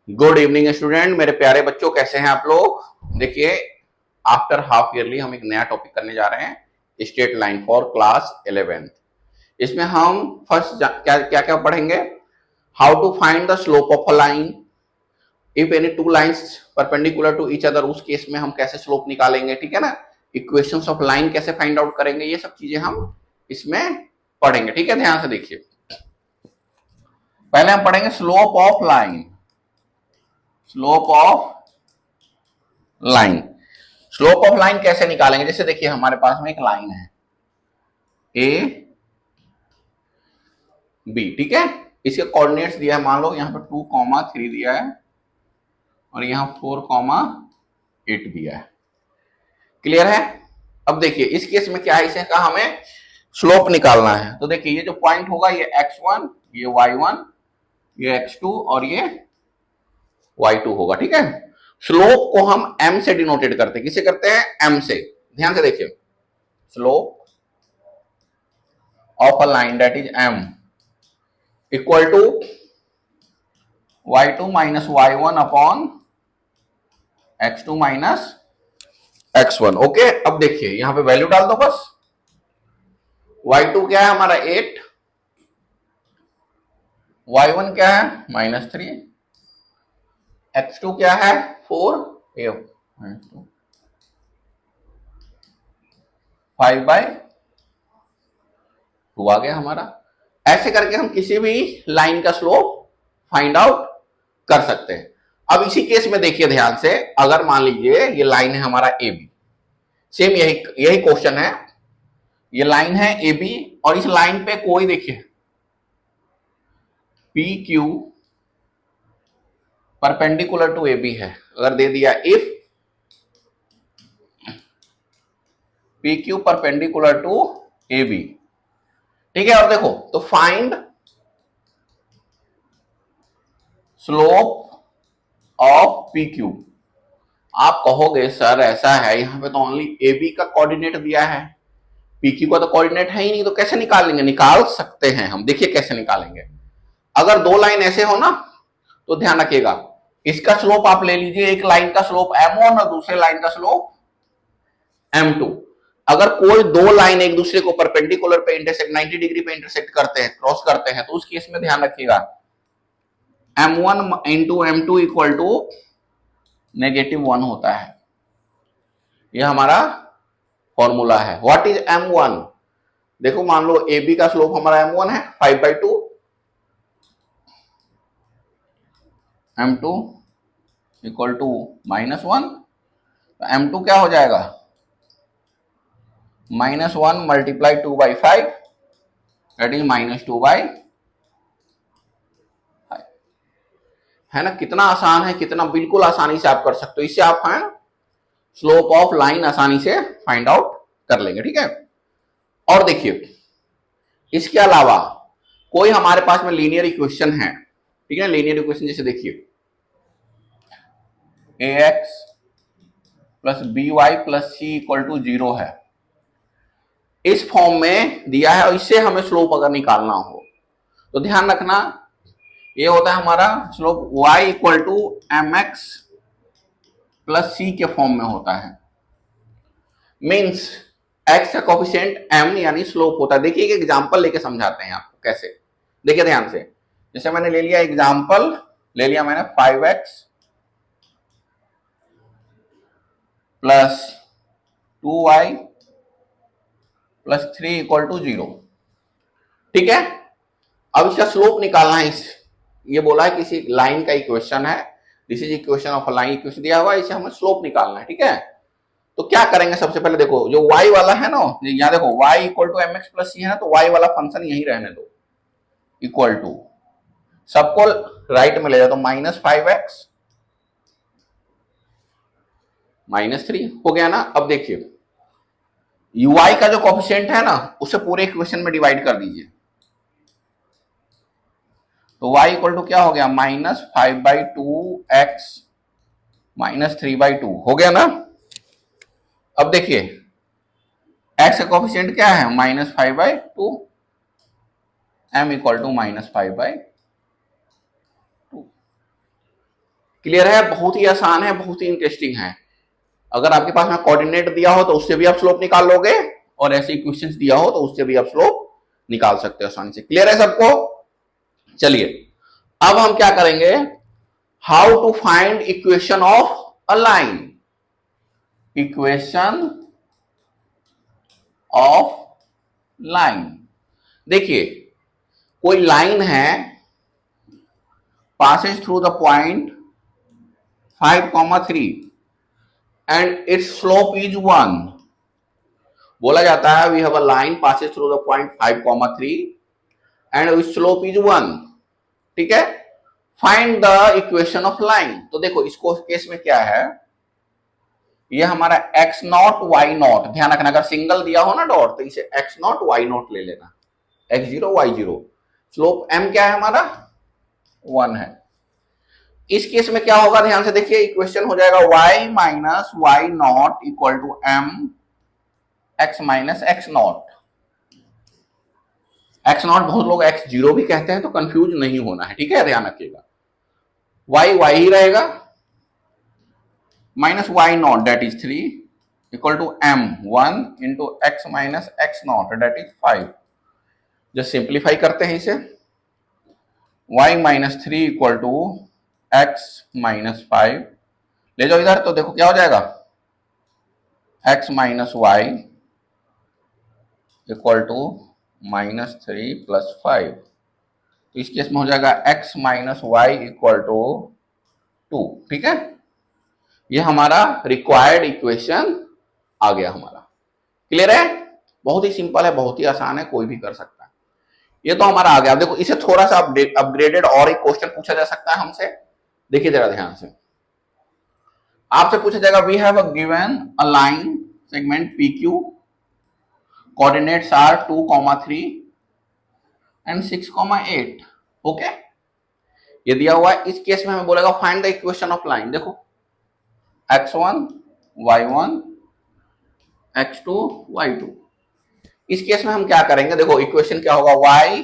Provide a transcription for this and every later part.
Good evening student, मेरे प्यारे बच्चों, कैसे हैं आप लोग। देखिए, आफ्टर हाफ ईयरली हम एक नया टॉपिक करने जा रहे हैं, straight line for class 11th। इसमें हम फर्स्ट क्या क्या क्या पढ़ेंगे। How to find the slope of a line, if any two lines perpendicular to each other, उस केस में हम कैसे स्लोप निकालेंगे, ठीक है ना। इक्वेशंस ऑफ लाइन कैसे फाइंड आउट करेंगे, ये सब चीजें हम इसमें पढ़ेंगे, ठीक है। ध्यान से देखिए, पहले हम पढ़ेंगे slope of line. Slope of line, slope of line कैसे निकालेंगे। जैसे देखिए, हमारे पास में एक लाइन है ए बी, ठीक है। इसके कोऑर्डिनेट्स दिया है, मान लो यहाँ पे 2,3 दिया है और यहाँ 4,8 दिया है। क्लियर है। अब देखिए, इस केस में क्या है, इसे कहा हमें स्लोप निकालना है। तो देखिए, ये जो पॉइंट होगा ये x1, ये y1, ये x2 और ये y2 होगा, ठीक है। स्लोप को हम m से डिनोटेड करते हैं। किसे करते हैं? m से। ध्यान से देखिए, slope of a line that is m equal to y2 minus y1 upon x2 minus x1। Okay, अब देखिए यहां पे वैल्यू डाल दो बस। y2 क्या है हमारा 8, y1 क्या है -3, x2 क्या है 4, 5/2 आ गया हमारा। ऐसे करके हम किसी भी लाइन का स्लोप फाइंड आउट कर सकते हैं। अब इसी केस में देखिए ध्यान से, अगर मान लीजिए ये लाइन है हमारा ए बी, सेम यही यही क्वेश्चन है। ये लाइन है ए बी और इस लाइन पे कोई देखिए P Q perpendicular to A B है। अगर दे दिया if P Q perpendicular to A B, ठीक है। और देखो, तो find slope of P Q. आप कहोगे सर ऐसा है, यहां पे तो ओनली ए बी का कोऑर्डिनेट दिया है, पी क्यू का तो कोऑर्डिनेट है ही नहीं, तो कैसे निकालेंगे। निकाल सकते हैं हम, देखिए कैसे निकालेंगे। अगर दो लाइन ऐसे हो ना, तो ध्यान रखिएगा, इसका स्लोप आप ले लीजिए, एक लाइन का स्लोप m1 और दूसरे लाइन का स्लोप m2। अगर कोई दो लाइन एक दूसरे को परपेंडिकुलर पे इंटरसेक्ट 90 डिग्री पे इंटरसेक्ट करते हैं, क्रॉस करते हैं, तो उस केस में ध्यान रखिएगा m1 into m2 equal to -1 होता है। यह हमारा फॉर्मूला है। What is m1? देखो, मान लो ए बी का स्लोप हमारा m1 है 5/2, m2 इक्वल टू -1, तो m2 क्या हो जाएगा -1 मल्टीप्लाई 2/5, दैट इज -2/5, है ना। कितना आसान है, कितना बिल्कुल आसानी से आप कर सकते हो। इससे आप है स्लोप ऑफ लाइन आसानी से फाइंड आउट कर लेंगे, ठीक है। और देखिए, इसके अलावा कोई हमारे पास में लीनियर इक्वेशन है, ठीक है। लीनियर इक्वेशन जैसे देखिए ax plus B Y plus C equal to 0 है, इस फॉर्म में दिया है। और इससे हमें स्लोप अगर निकालना हो तो ध्यान रखना, ये होता है हमारा slope y equal to m x plus c के फॉर्म में होता है। मीन्स x का कोफिशिएंट m यानी स्लोप होता है। देखिए, एक एग्जांपल लेके समझाते हैं आपको कैसे। देखिए ध्यान से, जैसे मैंने ले लिया एग्जांपल, ले लिया मैंने 5x plus 2y plus 3 equal to 0, ठीक है। अब इसका स्लोप निकालना है। इस ये बोला है किसी लाइन का इक्वेशन है, this is equation of a line, equation दिया हुआ है, इसे हमें स्लोप निकालना है, ठीक है। तो क्या करेंगे, सबसे पहले देखो जो y वाला है ना, यहाँ देखो y equal to m x plus c है ना, तो y वाला फंक्शन यही रहने दो, इक्वल टू सबको राइट में ले जाओ, तो -5x -3 हो गया ना। अब देखिए, y का जो कोफिशिएंट है ना, उसे पूरे इक्वेशन में डिवाइड कर दीजिए, तो y इक्वल टू क्या हो गया -5/2x -3/2 हो गया ना। अब देखिए, x का कोफिशिएंट क्या है -5/2, m इक्वल टू -5/2। क्लियर है? बहुत ही आसान है, बहुत ही इंटरेस्टिंग है। अगर आपके पास में कोऑर्डिनेट दिया हो तो उससे भी आप स्लोप निकाल लोगे, और ऐसे इक्वेशंस दिया हो तो उससे भी आप स्लोप निकाल सकते हो आसानी से। क्लियर है सबको? चलिए अब हम क्या करेंगे, how to find equation of a line. Equation of line, देखिए कोई लाइन है, passes through the point 5,3 and its slope is 1। बोला जाता है we have a line passes through the point 5,3 and its slope is 1। ठीक है, find the equation of line. तो देखो इसको केस में क्या है, ये हमारा x नॉट y नॉट, ध्यान रखना अगर सिंगल दिया हो ना डॉट तो इसे x नॉट y नॉट ले लेना, x0 y0। स्लोप m क्या है हमारा 1 है। इस केस में क्या होगा, ध्यान से देखिए, इक्वेशन हो जाएगा y minus y not equal to m x minus x not. x not बहुत लोग x0 भी कहते हैं, तो कंफ्यूज नहीं होना है, ठीक है, ध्यान रखिएगा। y ही रहेगा, minus y not that is 3 equal to m 1 into x minus x not that is 5। जब सिंप्लीफाई करते हैं इसे, y minus 3 equal to x minus 5 ले जाओ इधर, तो देखो क्या हो जाएगा, x minus y equal to minus 3 plus 5। तो इस केस में हो जाएगा x minus y equal to 2। ठीक है, ये हमारा रिक्वायर्ड इक्वेशन आ गया हमारा। क्लियर है? बहुत ही सिंपल है, बहुत ही आसान है, कोई भी कर सकता है। ये तो हमारा आ गया। अब देखो इसे थोड़ा सा अपग्रेडेड और एक क्वेश्चन पूछा जा सकता है हमसे। देखिए जरा ध्यान से, आपसे पूछा जाएगा we have a given a line segment P Q, coordinates are 2,3 and 6,8। Okay, ये दिया हुआ है। इस केस में हमें बोलेगा find the equation of line. देखो x1 y1 x2 y2। इस केस में हम क्या करेंगे, देखो इक्वेशन क्या होगा, y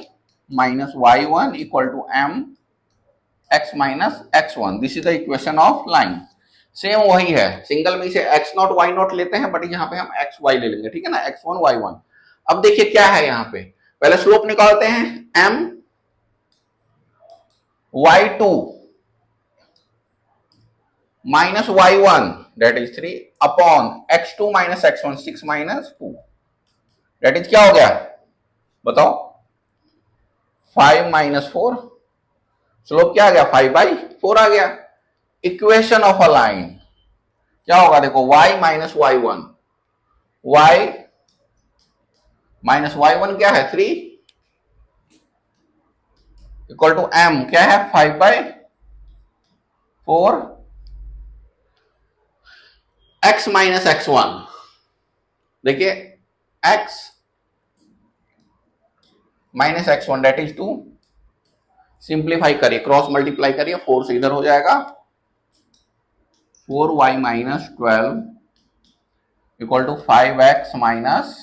minus y1 equal to m x minus x1। This is the equation of line. Same वही है, सिंगल में इसे x नॉट y नॉट लेते हैं, बट यहाँ पे हम x y ले लेंगे, ठीक है ना, x1 y1। अब देखिए क्या है यहाँ पे, पहले स्लोप निकालते हैं, m y2 minus y1 that is 3 upon x2 minus x1 6 minus 2 that is क्या हो गया बताओ, 5 माइनस 4। स्लोप क्या आ गया, 5/4 आ गया। इक्वेशन ऑफ अ लाइन क्या होगा, देखो y minus y1, y minus y1 क्या है 3 इक्वल टू m क्या है 5/4 x माइनस x1। देखिए x minus x1 that is 2। Simplify करिए, क्रॉस मल्टीप्लाई करिए, 4 से इधर हो जाएगा, 4y minus 12 equal to 5x minus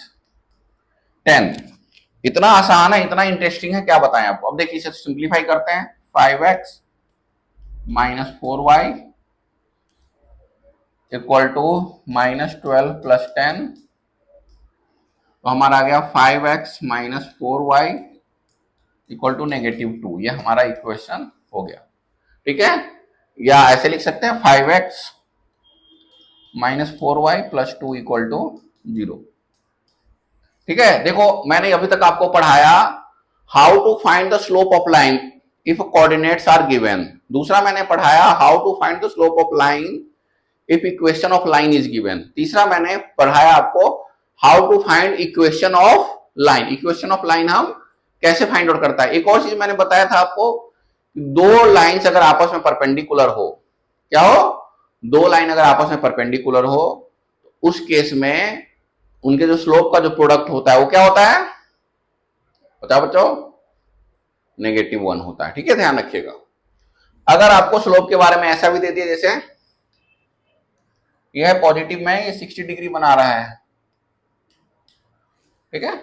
10। इतना आसान है, इतना इंटरेस्टिंग है, क्या बताएं आपको। अब देखिए इसे सिंप्लीफाई करते हैं, 5x minus 4y equal to minus 12 plus 10। तो हमारा आ गया 5x minus 4y equal to -2। ये हमारा इक्वेशन हो गया, ठीक है। या ऐसे लिख सकते हैं 5x minus 4y plus 2 equal to 0। ठीक है, देखो मैंने अभी तक आपको पढ़ाया how to find the slope of line if coordinates are given. दूसरा मैंने पढ़ाया how to find the slope of line if equation of line is given. तीसरा मैंने पढ़ाया आपको how to find equation of line. Equation of line हम कैसे find out करता है। एक और चीज मैंने बताया था आपको, दो लाइंस अगर आपस में परपेंडिकुलर हो, क्या हो, दो लाइन अगर आपस में परपेंडिकुलर हो, उस केस में उनके जो स्लोप का जो प्रोडक्ट होता है वो क्या होता है, बताओ बच्चों, -1 होता है। ठीक है, ध्यान रखिएगा। अगर आपको स्लोप के बारे में ऐसा भी दे दिया, जैसे यह है पॉजिटिव में, ये 60 डिग्री बना रहा है, ठीक है,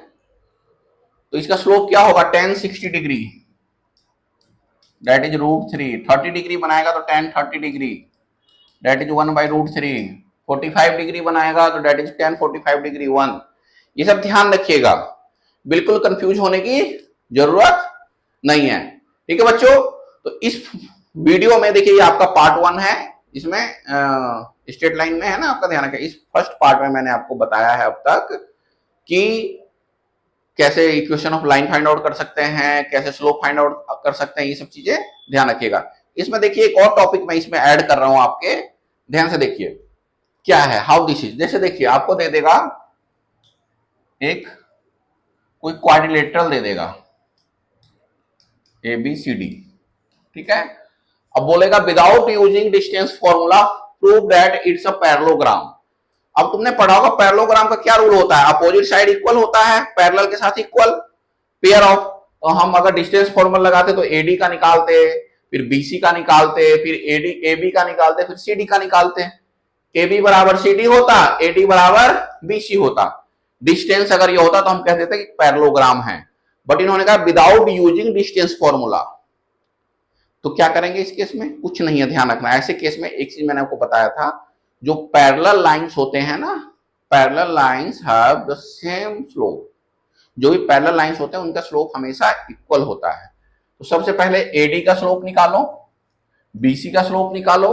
तो इसका स्लोप क्या होगा, tan 60 degree. That is √3। 30 degree बनाएगा तो tan 30 degree, that is 1/√3। 45 degree बनाएगा तो दैट इज tan 45 डिग्री 1। ये सब ध्यान रखिएगा, बिल्कुल कंफ्यूज होने की जरूरत नहीं है। ठीक है बच्चों, तो इस वीडियो में देखिए ये आपका पार्ट 1 है, इसमें स्ट्रेट लाइन में है ना, आपका ध्यान रखें। इस फर्स्ट पार्ट में मैंने आपको बताया है अब तक कि कैसे equation of line find out कर सकते हैं, कैसे स्लोप फाइंड आउट कर सकते हैं, ये सब चीजें ध्यान रखिएगा। इसमें देखिए एक और टॉपिक मैं इसमें ऐड कर रहा हूं, आपके ध्यान से देखिए क्या है, हाउ दिस इज। जैसे देखिए आपको दे देगा एक कोई क्वाड्रिलेटरल दे देगा ABCD, ठीक है। अब बोलेगा without using distance formula prove that it's a parallelogram. अब तुमने पढ़ा होगा पैरेललोग्राम का क्या रूल होता है, अपोजिट साइड इक्वल होता है, पैरेलल के साथ इक्वल, पेयर ऑफ। तो हम अगर डिस्टेंस फॉर्मूला लगाते तो AD का निकालते, फिर BC का निकालते, फिर AB का निकालते, फिर CD का निकालते। AB बराबर CD होता, AD बराबर BC होता। डिस्टेंस अगर ये होता तो हम कह देते कि पैरेललोग्राम है, बट इन्होंने कहा विदाउट यूजिंग डिस्टेंस फॉर्मूला। तो क्या करेंगे इस केस में, कुछ नहीं है, ध्यान रखना। ऐसे केस में एक चीज मैंने आपको बताया था, जो पैरेलल लाइंस होते हैं ना, parallel lines have the same slope. जो भी पैरेलल लाइंस होते हैं उनका स्लोप हमेशा इक्वल होता है। तो सबसे पहले AD का स्लोप निकालो, BC का स्लोप निकालो,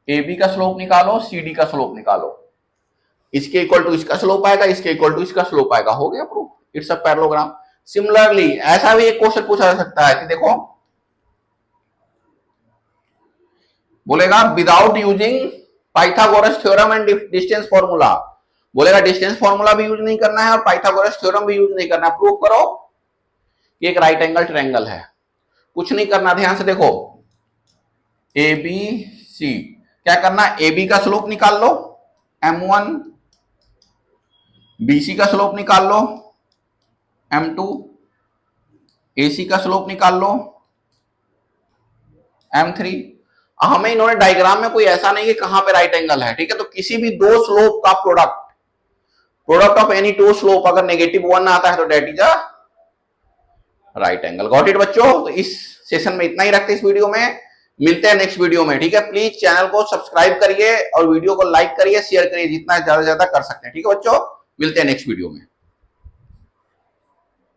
AB का स्लोप निकालो, CD का स्लोप निकालो। इसके इक्वल टू इसका स्लोप आएगा, इसके इक्वल टू इसका स्लोप आएगा, हो गया proof, it's a parallelogram. Similarly ऐसा भी एक क्वेश्चन पूछा जा सकता है कि देखो बोलेगा without using Pythagoras theorem and distance formula. बोलेगा डिस्टेंस फॉर्मूला भी यूज नहीं करना है और पाइथागोरस थ्योरम भी यूज नहीं करना है, प्रूव करो कि एक राइट एंगल ट्रायंगल है। कुछ नहीं करना, ध्यान से देखो ABC, क्या करना, AB का स्लोप निकाल लो M1, BC का स्लोप निकाल लो M2, AC का स्लोप निकाल लो M3। हमें इन्होंने डायग्राम में कोई ऐसा नहीं कि कहां पे राइट एंगल है, ठीक है। तो किसी भी दो स्लोप का product of any two slope अगर -1 आता है तो that is a right angle. Got it बच्चों। तो इस सेशन में इतना ही रखते हैं, इस वीडियो में मिलते हैं नेक्स्ट वीडियो में, ठीक है। प्लीज चैनल को सब्सक्राइब करिए और वीडियो को लाइक करिए, शेयर करिए, जितना ज्यादा कर सकते हैं, ठीक है बच्चों। मिलते हैं नेक्स्ट वीडियो में।